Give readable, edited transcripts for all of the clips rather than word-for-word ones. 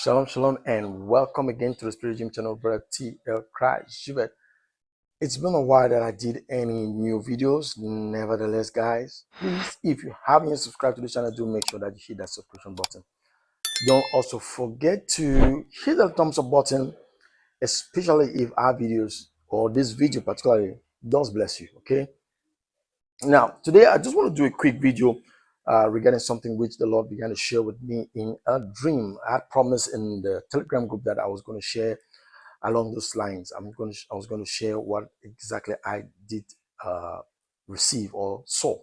Shalom, shalom, and welcome again to the Spirit Gym channel, Brother TL Christ. It's been a while that I did any new videos. Nevertheless, guys, please, if you haven't yet subscribed to the channel, do make sure that you hit that subscription button. Don't also forget to hit the thumbs up button, especially if our videos or this video particularly does bless you. Okay. Now, today I just want to do a quick video regarding something which the Lord began to share with me in a dream. I had promised in the Telegram group that I was going to share along those lines. I was going to share what exactly I did receive or saw,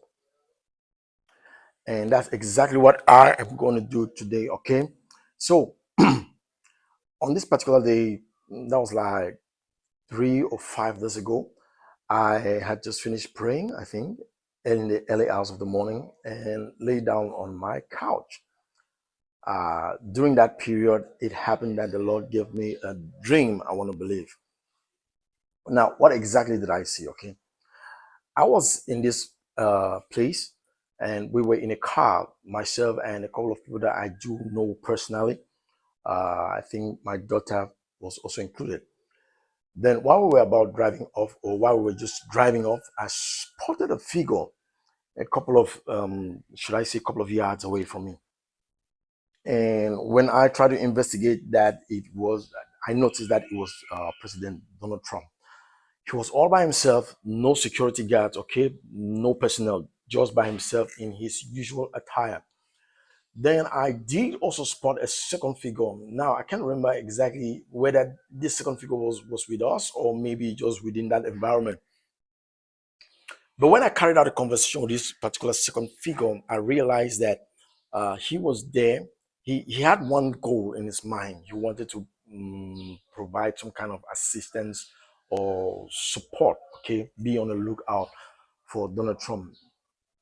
and that's exactly what I am going to do today. Okay, so on this particular day, that was like 3 or 5 days ago, I had just finished praying, I think, in the early hours of the morning, and lay down on my couch. During that period, it happened that the Lord gave me a dream, I want to believe. Now, what exactly did I see? Okay, I was in this place, and we were in a car, myself and a couple of people that I do know personally. I think my daughter was also included. Then while we were about driving off, or while we were just driving off, I spotted a figure a couple of, should I say, a couple of yards away from me. And when I tried to investigate that, I noticed that it was President Donald Trump. He was all by himself, no security guards, okay, no personnel, just by himself in his usual attire. Then I did also spot a second figure. Now I can't remember exactly whether this second figure was with us or maybe just within that environment. But when I carried out a conversation with this particular second figure, I realized that he was there. He had one goal in his mind. He wanted to provide some kind of assistance or support. Okay, be on the lookout for Donald Trump,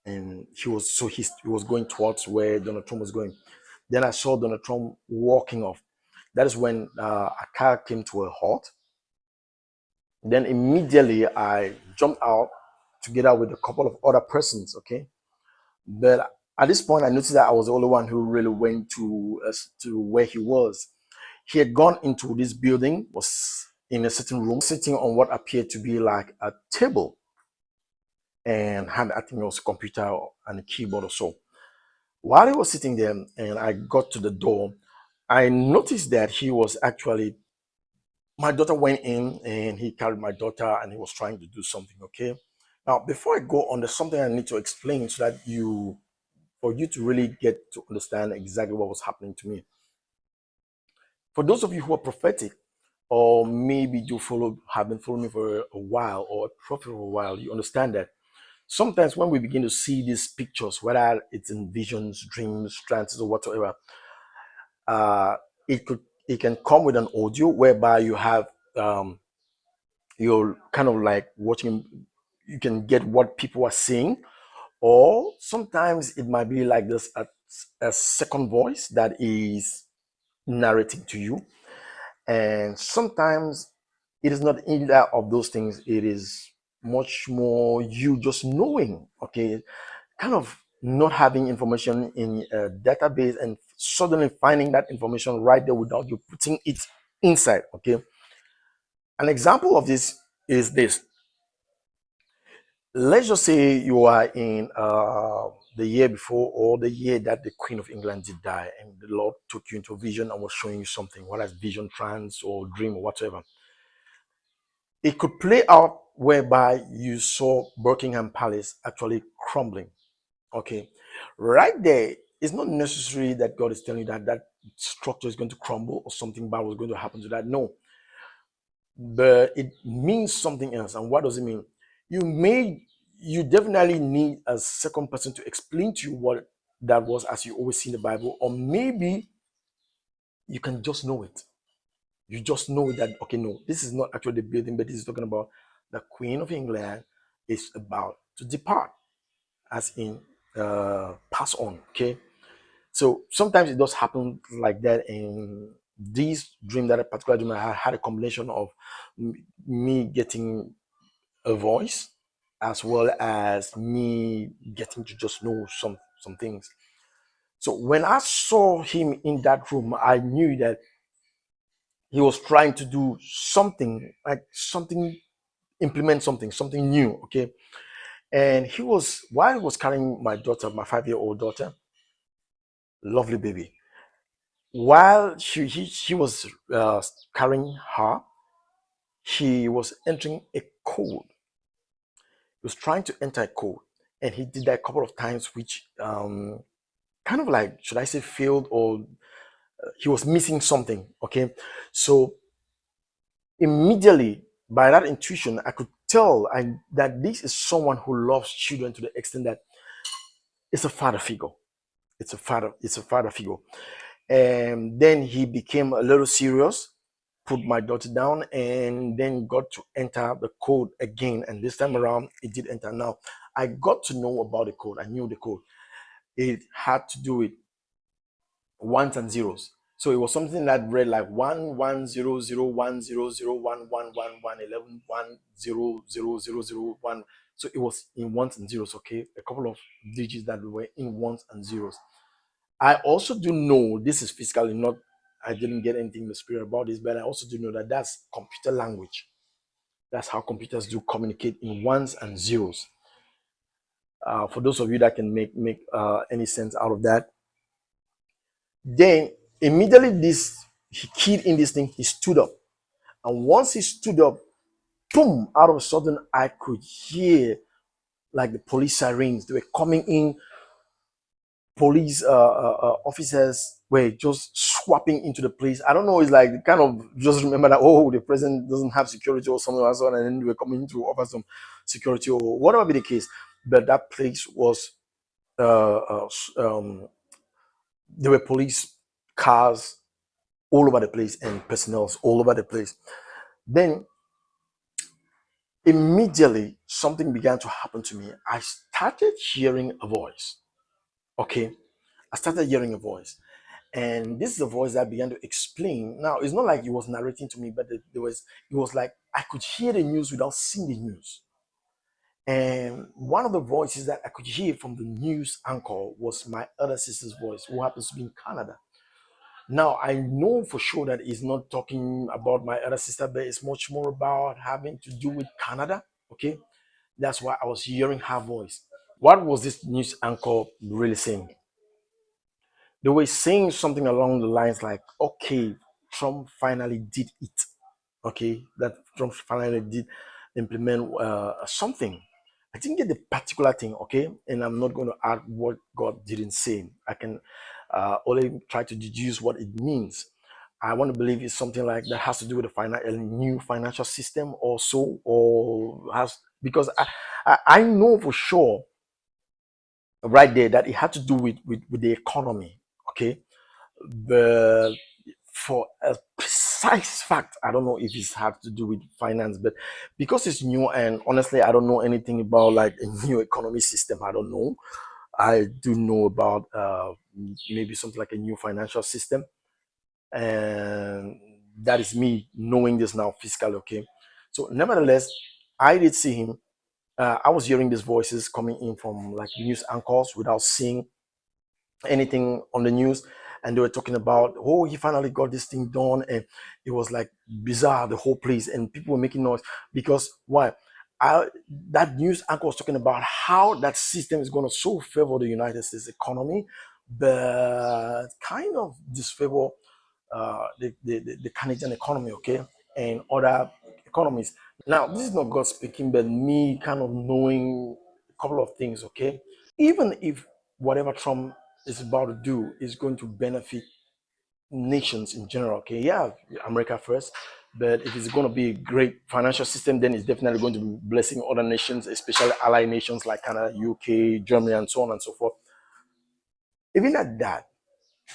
and he was going towards where Donald Trump was going. Then I saw Donald Trump walking off. That is when a car came to a halt. Then immediately I jumped out together with a couple of other persons. Okay, but at this point I noticed that I was the only one who really went to where he was. He had gone into this building, was in a certain room, sitting on what appeared to be like a table, and had, I think it was a computer and a keyboard or so. While he was sitting there and I got to the door, I noticed that he was actually, my daughter went in and he carried my daughter and he was trying to do something. Okay. Now, before I go on, there's something I need to explain so that for you to really get to understand exactly what was happening to me. For those of you who are prophetic, or maybe have been following me for a while, or a prophet for a while, you understand that sometimes when we begin to see these pictures, whether it's in visions, dreams, trances, or whatever, it can come with an audio whereby you have you're kind of like watching, you can get what people are saying, or sometimes it might be like this, a second voice that is narrating to you, and sometimes it is not either of those things. It is much more you just knowing, okay, kind of not having information in a database and suddenly finding that information right there without you putting it inside. Okay, an example of this is this. Let's just say you are in the year before, or the year that the Queen of England did die, and the Lord took you into a vision and was showing you something, whether it's vision, trance, or dream, or whatever. It could play out whereby you saw Buckingham Palace actually crumbling. Okay, right there, it's not necessary that God is telling you that that structure is going to crumble or something bad was going to happen to that. No, but it means something else. And what does it mean? You definitely need a second person to explain to you what that was, as you always see in the Bible, or maybe you can just know it. You just know that, okay, no, this is not actually the building, but this is talking about the Queen of England is about to depart, as in pass on. Okay, so sometimes it does happen like that. In this dream, that a particular dream, I had a combination of me getting a voice, as well as me getting to just know some things. So when I saw him in that room, I knew that he was trying to do something, like something, implement something new, okay? And he was, while he was carrying my daughter, my 5-year-old daughter, lovely baby, while she was carrying her, he was entering a code. He was trying to enter a code, and he did that a couple of times, which kind of like, should I say, failed, or he was missing something, okay? So immediately, by that intuition, I could tell that this is someone who loves children to the extent that it's a father figure. It's a father figure. And then he became a little serious, put my daughter down, and then got to enter the code again. And this time around, it did enter. Now, I got to know about the code. I knew the code. It had to do with ones and zeros. So it was something that read like 1 1 0 0 1 0 0 1 1 1 1 11 1 0 0 0 0 1. So it was in ones and zeros, okay? A couple of digits that were in ones and zeros. I also do know this is physically not, I didn't get anything in the spirit about this, but I also do know that that's computer language. That's how computers do communicate, in ones and zeros. For those of you that can make any sense out of that, then immediately he keyed in this thing, he stood up. And once he stood up, boom, out of a sudden, I could hear like the police sirens. They were coming in. Police officers were just swapping into the place. I don't know, it's like kind of just remember that, oh, the president doesn't have security or something like that, and then they were coming to offer some security or whatever be the case. But that place was, there were police cars all over the place and personnel all over the place. Then immediately something began to happen to me. I started hearing a voice. Okay, I started hearing a voice. And this is a voice that began to explain. Now, it's not like he was narrating to me, but it was like I could hear the news without seeing the news. And one of the voices that I could hear from the news anchor was my other sister's voice, who happens to be in Canada. Now, I know for sure that he's not talking about my other sister, but it's much more about having to do with Canada. Okay, that's why I was hearing her voice. What was this news anchor really saying? They were saying something along the lines like, okay, Trump finally did it. Okay, that Trump finally did implement something. I didn't get the particular thing, okay, and I'm not going to add what God didn't say. I can only try to deduce what it means. I want to believe it's something like that has to do with a new financial system or so, or has, because I know for sure right there that it had to do with the economy, okay. But for a precise fact, I don't know if it's had to do with finance, but because it's new, and honestly, I don't know anything about like a new economy system. I don't know. I do know about maybe something like a new financial system, and that is me knowing this now physically. Okay, so nevertheless, I did see him. I was hearing these voices coming in from like news anchors without seeing anything on the news, and they were talking about, oh, he finally got this thing done, and it was like bizarre, the whole place, and people were making noise because why? That news anchor was talking about how that system is going to so favor the United States economy, but kind of disfavor the Canadian economy, okay, and other economies. Now, this is not God speaking, but me kind of knowing a couple of things, okay. Even if whatever Trump is about to do is going to benefit nations in general, okay, yeah, America first, but if it's going to be a great financial system, then it's definitely going to be blessing other nations, especially allied nations like Canada, UK, Germany, and so on and so forth. Even at that,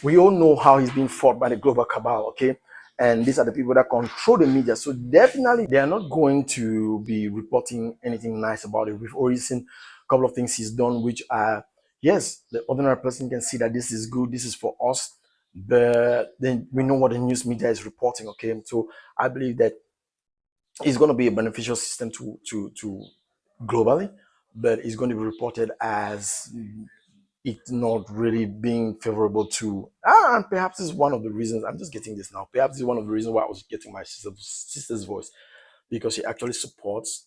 we all know how he's being fought by the global cabal, okay? And these are the people that control the media. So definitely they are not going to be reporting anything nice about it. We've already seen a couple of things he's done, which are, yes, the ordinary person can see that this is good, this is for us, but then we know what the news media is reporting, okay? So I believe that it's going to be a beneficial system to globally, but it's going to be reported as it's not really being favorable to, and perhaps it's one of the reasons I'm just getting this now. Perhaps it's one of the reasons why I was getting my sister's voice, because she actually supports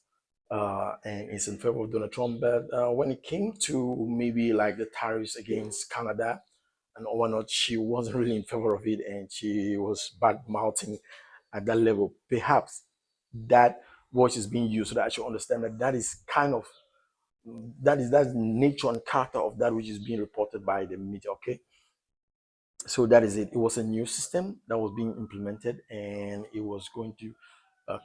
and is in favor of Donald Trump. But when it came to maybe like the tariffs against Canada and whatnot, she wasn't really in favor of it, and she was bad mouthing at that level. Perhaps that voice is being used so that I should understand that that is kind of, that's the nature and character of that which is being reported by the media. Okay, so that is it. It was a new system that was being implemented, and it was going to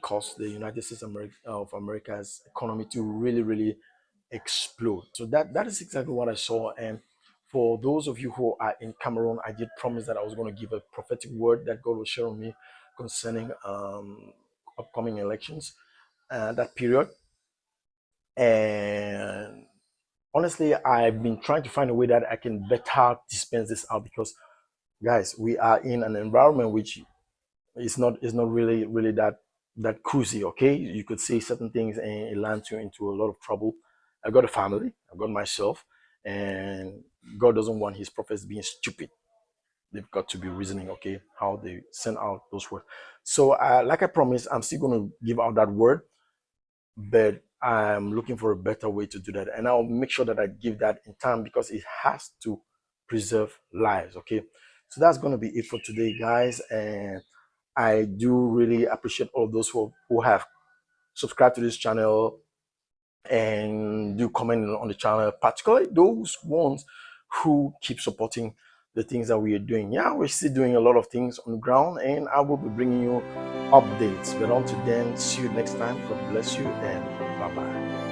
cause the United States of America's economy to really, really explode. So that is exactly what I saw. And for those of you who are in Cameroon, I did promise that I was going to give a prophetic word that God will share on me concerning upcoming elections, that period. And honestly, I've been trying to find a way that I can better dispense this out, because guys, we are in an environment which is not really that cruisy. Okay, you could say certain things and it lands you into a lot of trouble. I've got a family, I've got myself, and God doesn't want his prophets being stupid. They've got to be reasoning, okay, how they send out those words. So like I promised, I'm still going to give out that word, but I'm looking for a better way to do that, and I'll make sure that I give that in time, because it has to preserve lives. Okay, so that's going to be it for today, guys. And I do really appreciate all of those who have subscribed to this channel and do comment on the channel, particularly those ones who keep supporting the things that we are doing. Yeah, we're still doing a lot of things on the ground, and I will be bringing you updates. But until then, see you next time. God bless you, and bye bye.